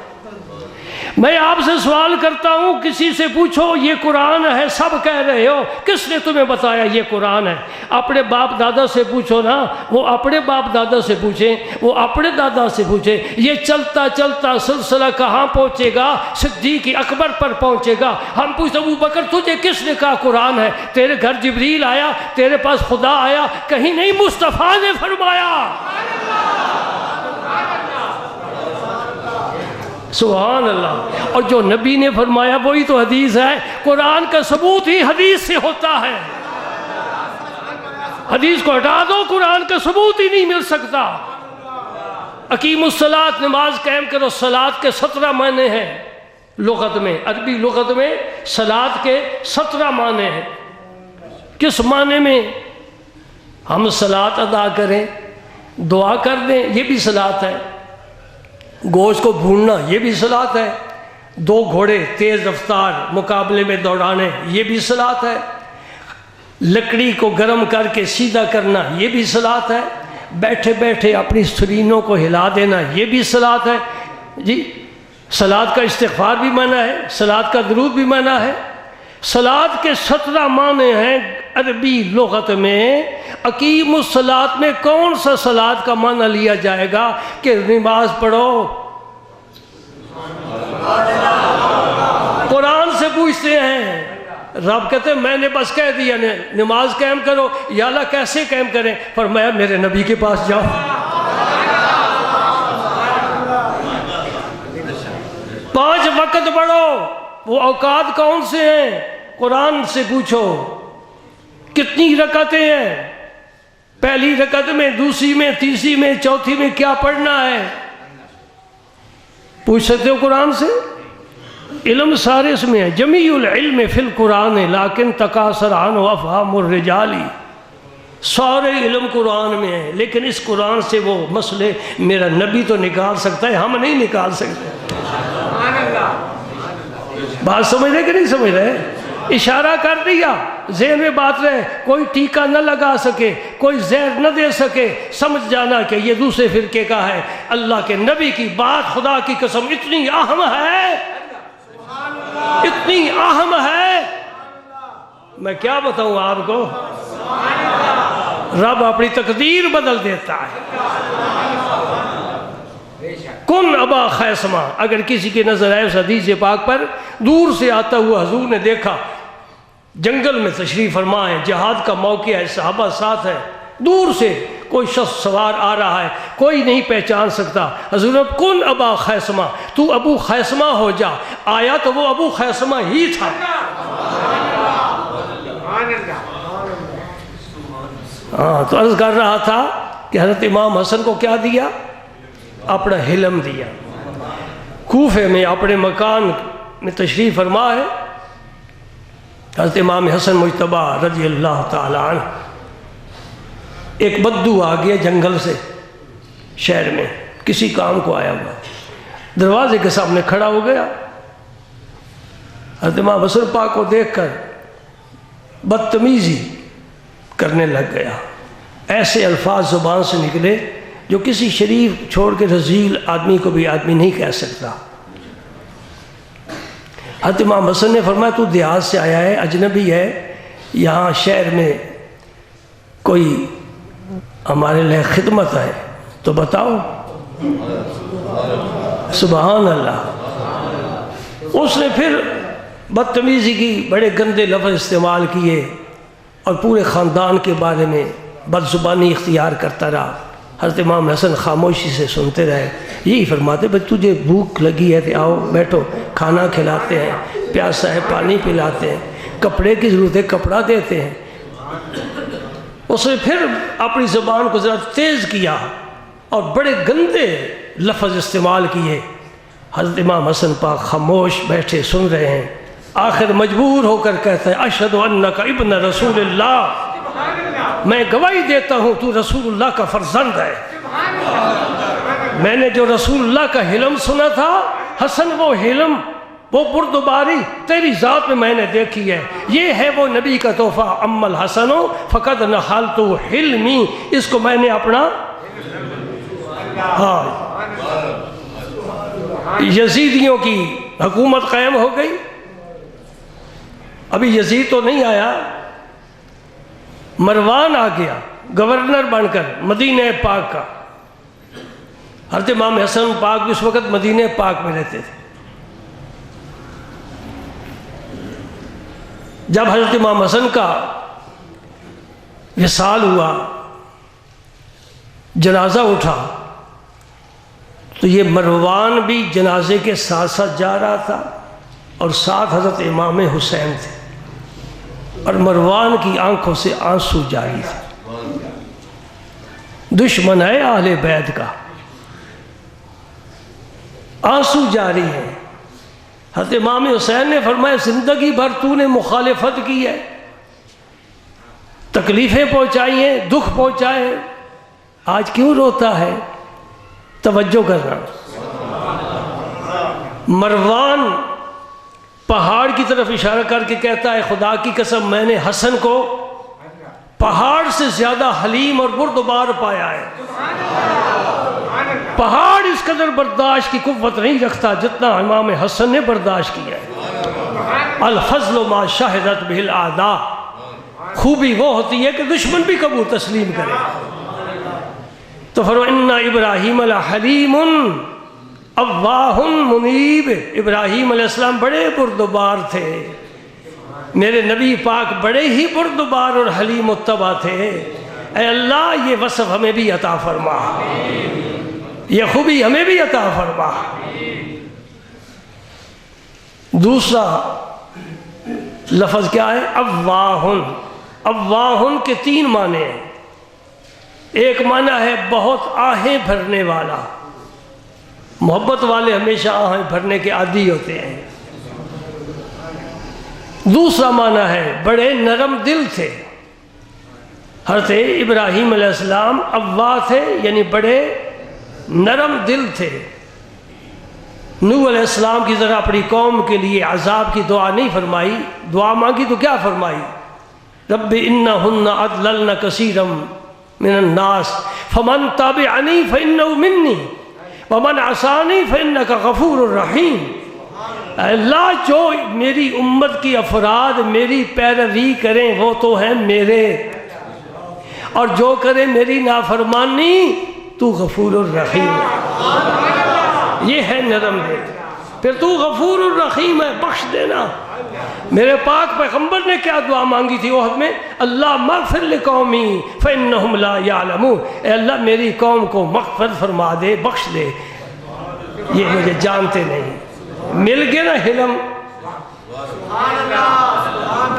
میں آپ سے سوال کرتا ہوں، کسی سے پوچھو یہ قرآن ہے، سب کہہ رہے ہو، کس نے تمہیں بتایا یہ قرآن ہے؟ اپنے باپ دادا سے پوچھو نا، وہ اپنے باپ دادا سے پوچھیں، وہ اپنے دادا سے پوچھیں۔ یہ چلتا چلتا سلسلہ کہاں پہنچے گا؟ صدیق اکبر پر پہنچے گا۔ ہم پوچھتے ابو بکر تجھے کس نے کہا قرآن ہے؟ تیرے گھر جبریل آیا، تیرے پاس خدا آیا؟ کہیں نہیں، مصطفیٰ نے فرمایا۔ سبحان اللہ۔ اور جو نبی نے فرمایا وہی تو حدیث ہے۔ قرآن کا ثبوت ہی حدیث سے ہوتا ہے۔ حدیث کو ہٹا دو، قرآن کا ثبوت ہی نہیں مل سکتا۔ اقیم الصلاۃ، نماز قائم کرو۔ صلاۃ کے 17 معنی ہیں لغت میں، عربی لغت میں صلاۃ کے 17 معنی ہیں۔ کس معنی میں؟ ہم صلاۃ ادا کریں، دعا کر دیں، یہ بھی صلاۃ ہے۔ گوشت کو بھوننا، یہ بھی صلاۃ ہے۔ 2 گھوڑے تیز رفتار مقابلے میں دوڑانے، یہ بھی صلاۃ ہے۔ لکڑی کو گرم کر کے سیدھا کرنا، یہ بھی صلاۃ ہے۔ بیٹھے بیٹھے اپنی سرینوں کو ہلا دینا، یہ بھی صلاۃ ہے۔ جی، صلاۃ کا استغفار بھی منع ہے، صلاۃ کا درود بھی منع ہے۔ صلاۃ کے 17 معنی ہیں عربی لغت میں۔ اقیم الصلاۃ میں کون سا صلاۃ کا معنی لیا جائے گا کہ نماز پڑھو؟ قرآن سے پوچھتے ہیں، رب کہتے ہیں میں نے بس کہہ دیا نماز قائم کرو۔ یا اللہ کیسے قائم کریں؟ فرمایا میرے نبی کے پاس جاؤ۔ 5 وقت پڑھو، وہ اوقات کون سے ہیں؟ قرآن سے پوچھو۔ کتنی رکعتیں ہیں؟ پہلی رکعت میں، دوسری میں، تیسری میں، چوتھی میں کیا پڑھنا ہے؟ پوچھ سکتے ہو قرآن سے؟ علم سارے اس میں ہے۔ جمیع العلم فی القرآن لیکن تکاثر عنہ افہام الرجال۔ سارے علم قرآن میں ہے، لیکن اس قرآن سے وہ مسئلے میرا نبی تو نکال سکتا ہے، ہم نہیں نکال سکتے۔ بات سمجھ رہے کہ نہیں سمجھ رہے؟ اشارہ کر دیا۔ ذہن میں بات رہے، کوئی ٹیکا نہ لگا سکے، کوئی زہر نہ دے سکے، سمجھ جانا کہ یہ دوسرے فرقے کا ہے۔ اللہ کے نبی کی بات خدا کی قسم اتنی اہم ہے، اتنی اہم ہے، میں کیا بتاؤں آپ کو۔ رب اپنی تقدیر بدل دیتا ہے۔ کن ابا خیسمہ، اگر کسی کی نظر آئے اس حدیث پاک پر، دور سے آتا ہوا حضور نے دیکھا، جنگل میں تشریف فرما ہے، جہاد کا موقع ہے، صحابہ ساتھ ہے، دور سے کوئی شخص سوار آ رہا ہے، کوئی نہیں پہچان سکتا۔ حضور نے کن ابا خیسمہ، تو ابو خیسمہ ہو جا۔ آیا تو وہ ابو خیسمہ ہی تھا۔ ہاں، تو عرض کر رہا تھا کہ حضرت امام حسن کو کیا دیا؟ اپنا حلم دیا۔ کوفے میں اپنے مکان میں تشریف فرما ہے حضرت امام حسن مجتبی رضی اللہ تعالی عنہ۔ ایک بدو آ گیا جنگل سے شہر میں، کسی کام کو آیا ہوا، دروازے کے سامنے کھڑا ہو گیا۔ حضرت امام حسن پاک کو دیکھ کر بدتمیزی کرنے لگ گیا، ایسے الفاظ زبان سے نکلے جو کسی شریف چھوڑ کے رذیل آدمی کو بھی آدمی نہیں کہہ سکتا۔ حضرت امام حسن نے فرمایا تو دیہات سے آیا ہے، اجنبی ہے، یہاں شہر میں کوئی ہمارے لیے خدمت ہے تو بتاؤ۔ سبحان اللہ۔ اس نے پھر بدتمیزی کی، بڑے گندے لفظ استعمال کیے اور پورے خاندان کے بارے میں بد زبانی اختیار کرتا رہا۔ حضرت امام حسن خاموشی سے سنتے رہے، یہی فرماتے بھائی تجھے بھوک لگی ہے تو آؤ بیٹھو، کھانا کھلاتے ہیں، پیاسا ہے پانی پلاتے ہیں، کپڑے کی ضرورت ہے کپڑا دیتے ہیں۔ اس نے پھر اپنی زبان کو ذرا تیز کیا اور بڑے گندے لفظ استعمال کیے۔ حضرت امام حسن پاک خاموش بیٹھے سن رہے ہیں، آخر مجبور ہو کر کہتا ہے اشہد انک ابن رسول اللہ، میں گواہی دیتا ہوں تو رسول اللہ کا فرزند ہے۔ میں نے جو رسول اللہ کا حلم سنا تھا حسن، وہ حلم، وہ بردباری تیری ذات میں نے دیکھی ہے، یہ ہے وہ نبی کا تحفہ۔ اما الحسن فقد نحلت حلمی، اس کو میں نے اپنا ہاں۔ یزیدیوں کی حکومت قائم ہو گئی، ابھی یزید تو نہیں آیا، مروان آ گیا گورنر بن کر مدینہ پاک کا۔ حضرت امام حسن پاک بھی اس وقت مدینہ پاک میں رہتے تھے۔ جب حضرت امام حسن کا وصال ہوا، جنازہ اٹھا، تو یہ مروان بھی جنازے کے ساتھ ساتھ جا رہا تھا اور ساتھ حضرت امام حسین تھے، اور مروان کی آنکھوں سے آنسو جاری تھے۔ دشمن ہے اہل بیت کا، آنسو جاری ہے۔ حضرت امام حسین نے فرمایا زندگی بھر تو نے مخالفت کی ہے، تکلیفیں پہنچائی ہیں، دکھ پہنچائے ہیں، آج کیوں روتا ہے؟ توجہ کرنا۔ مروان پہاڑ کی طرف اشارہ کر کے کہتا ہے خدا کی قسم میں نے حسن کو پہاڑ سے زیادہ حلیم اور بردبار پایا ہے۔ پہاڑ اس قدر برداشت کی قوت نہیں رکھتا جتنا امام حسن نے برداشت کیا ہے۔ الفضل ما شہدت بہ الاعداء، خوبی وہ ہوتی ہے کہ دشمن بھی قبول تسلیم کرے۔ تو فرمایا ان ابراہیم لحلیم اواہ منیب، ابراہیم علیہ السلام بڑے بردبار تھے، میرے نبی پاک بڑے ہی بردبار اور حلیم متبع تھے۔ اے اللہ یہ وصف ہمیں بھی عطا فرما، یہ خوبی ہمیں بھی عطا فرما۔ دوسرا لفظ کیا ہے؟ اواہن۔ اواہن کے تین معنی ہیں۔ ایک معنی ہے بہت آہیں بھرنے والا، محبت والے ہمیشہ آہیں بھرنے کے عادی ہوتے ہیں۔ دوسرا معنی ہے بڑے نرم دل تھے۔ حضرت ابراہیم علیہ السلام اواہ تھے، یعنی بڑے نرم دل تھے۔ نوح علیہ السلام کی ذرا اپنی قوم کے لیے عذاب کی دعا نہیں فرمائی، دعا مانگی تو کیا فرمائی؟ رب انہن اضللن کثیرا من الناس فمن تابعنی فانہ منی ومن عصانی فانک غفور رحیم۔ اللہ جو میری امت کی افراد میری پیروی کریں وہ تو ہیں میرے، اور جو کرے میری نافرمانی تو غفور الرحیم ہے۔ یہ ہے نرم دل، پھر تو غفور الرحیم ہے، بخش دینا۔ میرے پاک پیغمبر نے کیا دعا مانگی تھی احد میں؟ اللہ مغفر لقومی فانہم لا یعلمون، اے اللہ میری قوم کو مغفرت فرما دے، بخش دے، یہ مجھے جانتے نہیں۔ مل گیا نا حلم۔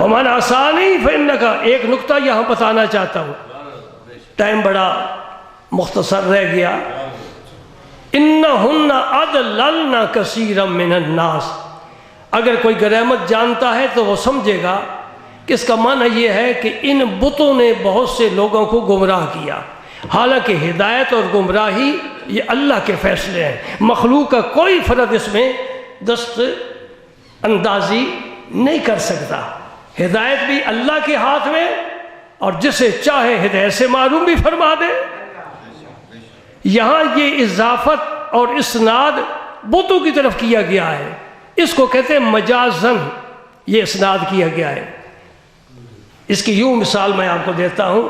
ومن عصانی فانک، ایک نقطہ یہاں بتانا چاہتا ہوں، ٹائم بڑا مختصر رہ گیا۔ انہن اضللن کثیرا من الناس، اگر کوئی گرامت جانتا ہے تو وہ سمجھے گا کہ اس کا معنی یہ ہے کہ ان بتوں نے بہت سے لوگوں کو گمراہ کیا، حالانکہ ہدایت اور گمراہی یہ اللہ کے فیصلے ہیں، مخلوق کا کوئی فرد اس میں دست اندازی نہیں کر سکتا۔ ہدایت بھی اللہ کے ہاتھ میں، اور جسے چاہے ہدایت سے معروم بھی فرما دے۔ یہاں یہ اضافت اور اسناد بتوں کی طرف کیا گیا ہے، اس کو کہتے ہیں مجازن، یہ اسناد کیا گیا ہے۔ اس کی یوں مثال میں آپ کو دیتا ہوں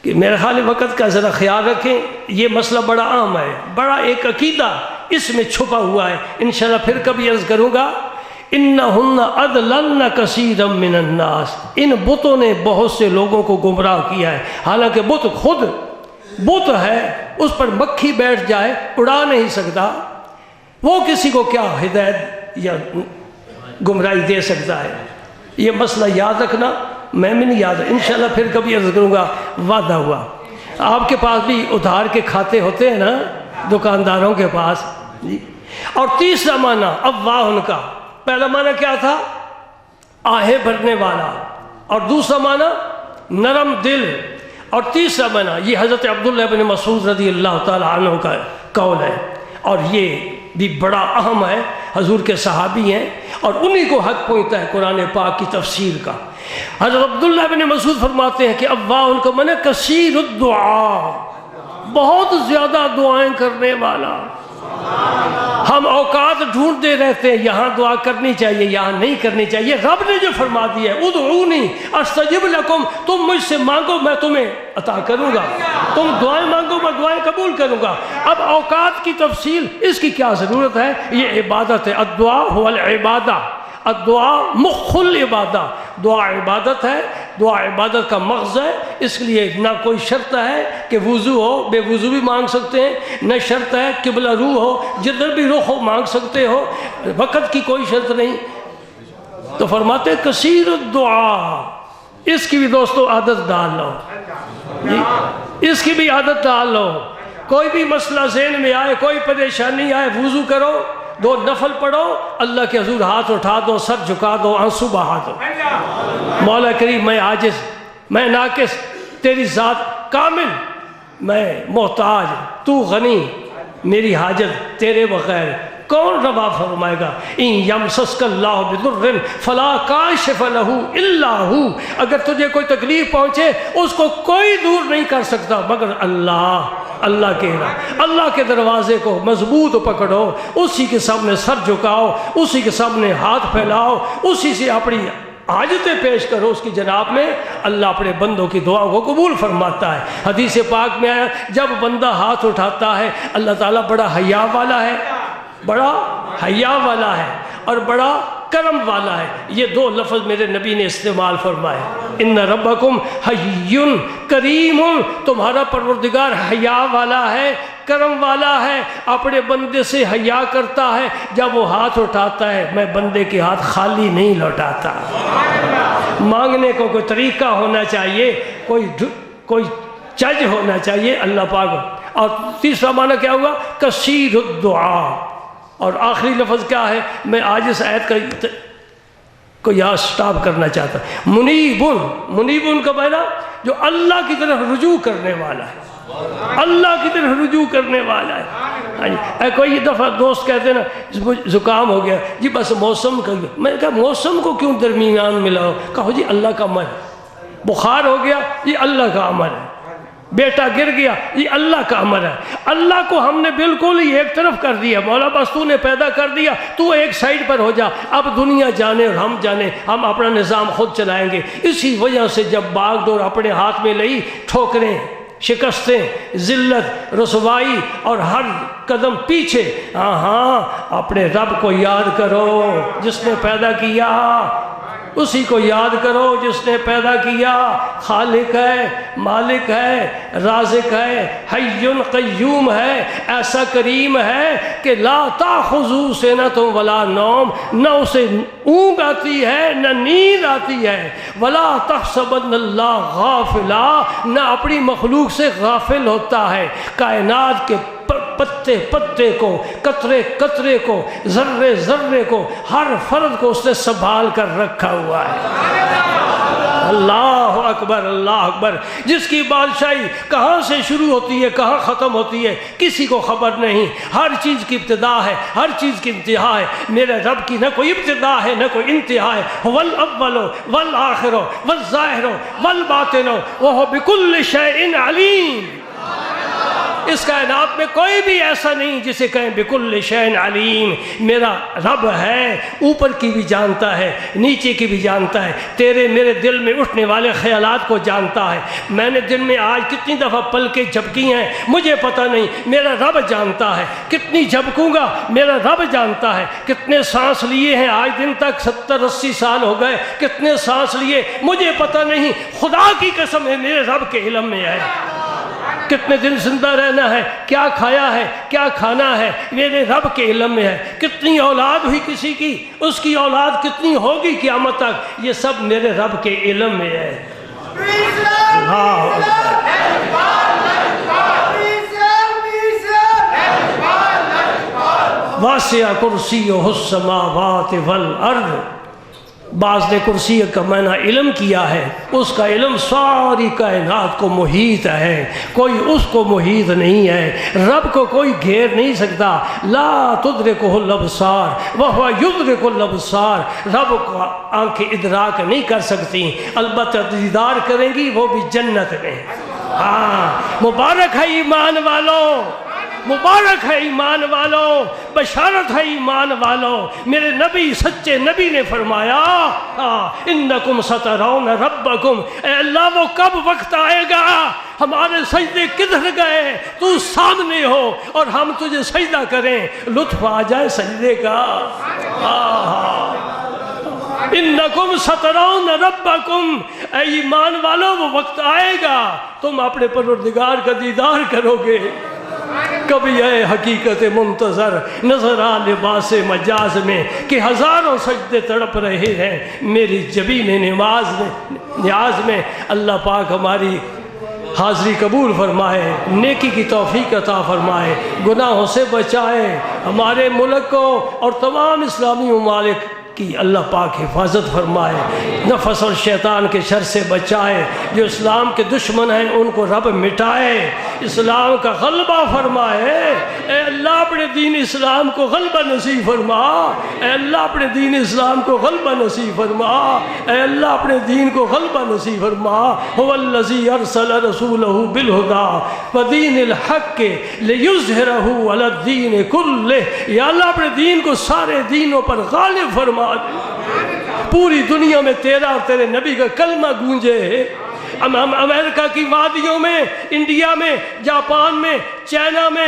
کہ میرے خیال وقت کا ذرا خیال رکھیں، یہ مسئلہ بڑا عام ہے، بڑا ایک عقیدہ اس میں چھپا ہوا ہے، انشاءاللہ پھر کبھی عرض کروں گا۔ انہن اضللن کثیرا من الناس، ان بتوں نے بہت سے لوگوں کو گمراہ کیا ہے، حالانکہ بت خود بت ہے، اس پر مکھی بیٹھ جائے اڑا نہیں سکتا، وہ کسی کو کیا ہدایت یا گمراہی دے سکتا ہے؟ یہ مسئلہ یاد رکھنا، میں بھی نہیں یاد، انشاءاللہ پھر کبھی عرض کروں گا، وعدہ ہوا۔ آپ کے پاس بھی ادھار کے کھاتے ہوتے ہیں نا دکانداروں کے پاس جی۔ اور تیسرا معنی اواہ کا، پہلا معنی کیا تھا؟ آہیں بھرنے والا، اور دوسرا معنی نرم دل، اور تیسرا معنی یہ حضرت عبداللہ بن مسعود رضی اللہ تعالی عنہ کا قول ہے، اور یہ بھی بڑا اہم ہے، حضور کے صحابی ہیں اور انہی کو حق پہنچتا ہے قرآن پاک کی تفسیر کا۔ حضرت عبداللہ بن مسعود فرماتے ہیں کہ اواہ ان کا معنی کثیر الدعاء، بہت زیادہ دعائیں کرنے والا۔ ہم اوقات ڈھونڈتے رہتے ہیں، یہاں دعا کرنی چاہیے، یہاں نہیں کرنی چاہیے۔ رب نے جو فرما دیا ہے ادعونی استجب لکم، تم مجھ سے مانگو میں تمہیں عطا کروں گا، تم دعائیں مانگو میں دعائیں قبول کروں گا۔ اب اوقات کی تفصیل اس کی کیا ضرورت ہے؟ یہ عبادت ہے، الدعاء هو العبادہ، الدعاء مخ العبادہ، دعا عبادت ہے، دعا عبادت کا مغز ہے، اس لیے نہ کوئی شرط ہے کہ وضو ہو، بے وضو بھی مانگ سکتے ہیں، نہ شرط ہے قبلہ رو ہو، جدھر بھی رخ ہو مانگ سکتے ہو، وقت کی کوئی شرط نہیں۔ تو فرماتے ہیں کثیر الدعاء، اس کی بھی دوستو عادت ڈال لو جی، اس کی بھی عادت ڈال لو۔ کوئی بھی مسئلہ ذہن میں آئے، کوئی پریشانی آئے، وضو کرو، 2 نفل پڑھو، اللہ کے حضور ہاتھ اٹھا دو، سر جھکا دو، آنسو بہا دو، مولا کریم میں عاجز، میں ناقص، تیری ذات کامل، میں محتاج، تو غنی، میری حاجت تیرے بغیر کون روا فرمائے گا؟ ان یمسسک اللہ بضر فلا کاشف لہ الا ہو، اگر تجھے کوئی تکلیف پہنچے اس کو کوئی دور نہیں کر سکتا مگر اللہ۔ اللہ کے دروازے کو مضبوط پکڑو، اسی کے سامنے سر جھکاؤ، اسی کے سامنے ہاتھ پھیلاؤ، اسی سے اپنی حاجتیں پیش کرو اس کی جناب میں، اللہ اپنے بندوں کی دعا کو قبول فرماتا ہے۔ حدیث پاک میں آیا جب بندہ ہاتھ اٹھاتا ہے اللہ تعالیٰ بڑا حیا والا ہے، بڑا حیا والا ہے اور بڑا کرم والا ہے۔ یہ 2 لفظ میرے نبی نے استعمال فرمائے، ان ربکم حی کریم، تمہارا پروردگار حیا والا ہے، کرم والا ہے، اپنے بندے سے حیا کرتا ہے۔ جب وہ ہاتھ اٹھاتا ہے میں بندے کے ہاتھ خالی نہیں لوٹاتا، مانگنے کو کوئی طریقہ ہونا چاہیے، کوئی چج ہونا چاہیے اللہ پاک۔ اور تیسرا معنی کیا ہوا؟ کثیر الدعاء۔ اور آخری لفظ کیا ہے؟ میں آج اس آیت کو یہاں سٹاپ کرنا چاہتا ہوں۔ منیبن کا معنی جو اللہ کی طرف رجوع کرنے والا ہے، اللہ کی طرف رجوع کرنے والا ہے۔ کوئی دفعہ دوست کہتے ہیں نا زکام ہو گیا جی بس موسم کا، میں نے کہا موسم کو کیوں درمیان ملاؤ؟ کہو جی اللہ کا عمل ہے۔ بخار ہو گیا یہ اللہ کا عمل ہے، بیٹا گر گیا یہ اللہ کا عمل ہے۔ اللہ کو ہم نے بالکل ہی ایک طرف کر دیا، مولا بس تو نے پیدا کر دیا، تو ایک سائیڈ پر ہو جا، اب دنیا جانے اور ہم جانے، ہم اپنا نظام خود چلائیں گے۔ اسی وجہ سے جب باغ ڈور اپنے ہاتھ میں لئی، ٹھوکریں، شکستیں، ذلت، رسوائی اور ہر قدم پیچھے، ہاں اپنے رب کو یاد کرو جس نے پیدا کیا، اسی کو یاد کرو جس نے پیدا کیا۔ خالق ہے، مالک ہے، رازق ہے، حی قیوم ہے، ایسا کریم ہے کہ لا تاخذو سنۃ ولا نوم، نہ اسے اونگ آتی ہے نہ نیند آتی ہے۔ ولا تحسبن اللہ غافلا، نہ اپنی مخلوق سے غافل ہوتا ہے۔ کائنات کے پتے پتے کو، قطرے قطرے کو، ذرے ذرے کو، ہر فرد کو اس نے سنبھال کر رکھا ہوا ہے۔ اللہ اکبر، اللہ اکبر۔ جس کی بادشاہی کہاں سے شروع ہوتی ہے کہاں ختم ہوتی ہے کسی کو خبر نہیں۔ ہر چیز کی ابتدا ہے، ہر چیز کی انتہا ہے۔ میرے رب کی نہ کوئی ابتدا ہے نہ کوئی انتہا ہے۔ والاول والآخر والظاہر والباطن وہو بکل شیء علیم۔ اس کائنات میں کوئی بھی ایسا نہیں جسے کہیں بکل شیء علیم۔ میرا رب ہے، اوپر کی بھی جانتا ہے، نیچے کی بھی جانتا ہے، تیرے میرے دل میں اٹھنے والے خیالات کو جانتا ہے۔ میں نے دن میں آج کتنی دفعہ پلکیں جھپکی ہیں مجھے پتہ نہیں، میرا رب جانتا ہے۔ کتنی جھپکوں گا میرا رب جانتا ہے۔ کتنے سانس لیے ہیں آج دن تک، 70-80 سال ہو گئے، کتنے سانس لیے مجھے پتہ نہیں، خدا کی قسم ہے میرے رب کے علم میں ہے۔ کتنے دن زندہ رہنا ہے، کیا کھایا ہے، کیا کھانا ہے، میرے رب کے علم میں ہے۔ کتنی اولاد ہوئی کسی کی، اس کی اولاد کتنی ہوگی قیامت تک، یہ سب میرے رب کے علم میں ہے۔ واسع کرسیہ السماوات والارض۔ بعض نے کرسی کا معنی علم کیا ہے، اس کا علم ساری کائنات کو محیط ہے، کوئی اس کو محیط نہیں ہے۔ رب کو کوئی گھیر نہیں سکتا۔ لا تدرکہ الابصار وہو یدرک الابصار۔ رب کو آنکھیں ادراک نہیں کر سکتی، البتہ دیدار کریں گی وہ بھی جنت میں۔ مبارک ہے ایمان والوں، مبارک ہے ایمان والوں، بشارت ہے ایمان والوں۔ میرے نبی سچے نبی نے فرمایا انکم سترون ربکم، اے اللہ وہ کب وقت آئے گا ہمارے سجدے کدھر گئے، تو سامنے ہو اور ہم تجھے سجدہ کریں، لطف آ جائے سجدے کا۔ انکم سترون ربکم، اے ایمان والوں وہ وقت آئے گا تم اپنے پروردگار کا دیدار کرو گے۔ کبھی اے حقیقت منتظر نظر آ لباس مجاز میں کہ ہزاروں سجدے تڑپ رہے ہیں میری جبین نیاز میں۔ اللہ پاک ہماری حاضری قبول فرمائے، نیکی کی توفیق عطا فرمائے، گناہوں سے بچائے، ہمارے ملک کو اور تمام اسلامی ممالک کی اللہ پاک حفاظت فرمائے، نفس اور شیطان کے شر سے بچائے، جو اسلام کے دشمن ہیں ان کو رب مٹائے، اسلام کا غلبہ فرمائے۔ اے اللہ اپنے دین اسلام کو غلبہ نصیب فرما، اے اللہ اپنے دین اسلام کو غلبہ نصیب فرما، اے اللہ اپنے دین کو غلبہ نصیب فرما۔ هو الذی ارسل رسولہ بالہدی ودین الحق لیظہرہ علی الدین کلہ۔ یا اللہ اپنے دین کو سارے دینوں پر غالب فرما، پوری دنیا میں تیرا اور تیرے نبی کا کلمہ گونجے۔ امریکہ کی وادیوں میں، انڈیا میں، جاپان میں، چائنا میں،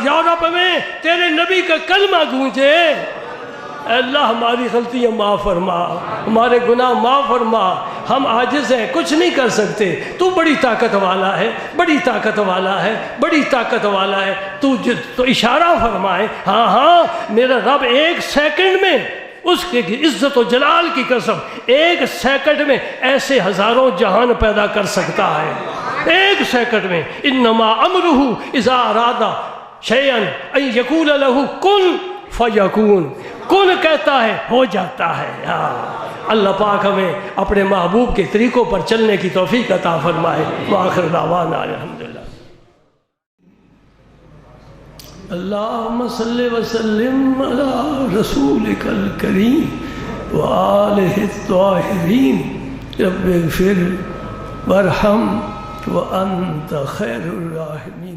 یورپ میں تیرے نبی کا کلمہ گونجے۔ اے اللہ ہماری غلطیاں معاف فرما، ہمارے گناہ معاف فرما، ہم عاجز ہیں کچھ نہیں کر سکتے، تو بڑی طاقت والا ہے، بڑی طاقت والا ہے، بڑی طاقت والا ہے۔ تو اشارہ فرمائے، ہاں میرا رب ایک سیکنڈ میں، اس کے عزت و جلال کی قسم، ایک سیکنڈ میں ایسے ہزاروں جہان پیدا کر سکتا ہے، ایک سیکنڈ میں۔ انما امرہ اذا اراد شیئا ان یقول لہ کن فیکون، کن کہتا ہے ہو جاتا ہے۔ اللہ پاک ہمیں اپنے محبوب کے طریقوں پر چلنے کی توفیق عطا فرمائے۔ وآخر دعوانا الحمدللہ۔ اللہم صلی وسلم علی رسولک الکریم وآلہ الطاہرین رب اغفر وارحم وانت خیر الراحمین.